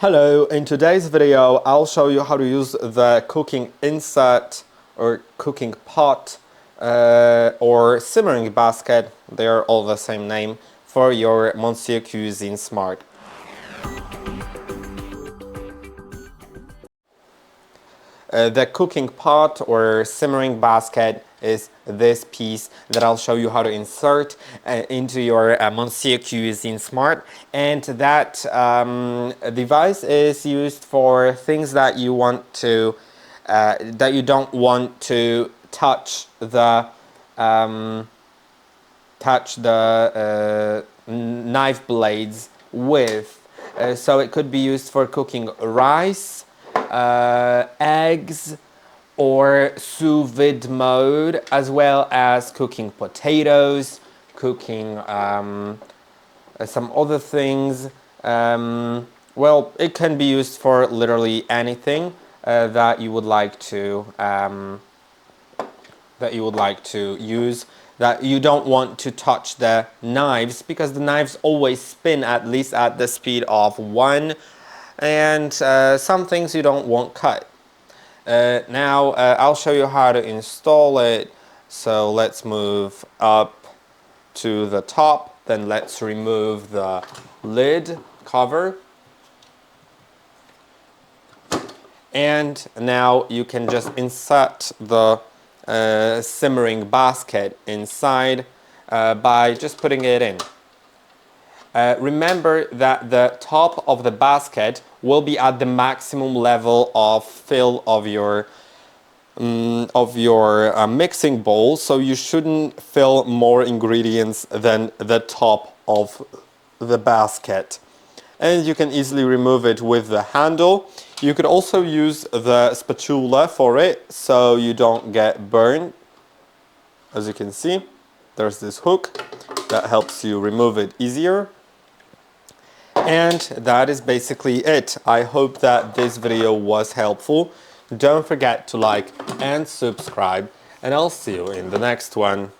Hello, in today's video I'll show you how to use the cooking insert or cooking pot or simmering basket, they're all the same name, for your Monsieur Cuisine Smart. The cooking pot or simmering basket is this piece that I'll show you how to insert into your Monsieur Cuisine Smart, and that device is used for things that you want to that you don't want to touch the knife blades with. So it could be used for cooking rice, eggs, or sous vide mode, as well as cooking potatoes, cooking some other things. Well, it can be used for literally anything that you would like to use, that you don't want to touch the knives, because the knives always spin at least at the speed of 1, and some things you don't want cut. Now I'll show you how to install it. So let's move up to the top, then let's remove the lid cover, and now you can just insert the simmering basket inside by just putting it in. Remember that the top of the basket will be at the maximum level of fill of your mixing bowl, so you shouldn't fill more ingredients than the top of the basket. And you can easily remove it with the handle. You could also use the spatula for it, so you don't get burned. As you can see, there's this hook that helps you remove it easier. And that is basically it. I hope that this video was helpful. Don't forget to like and subscribe, and I'll see you in the next one.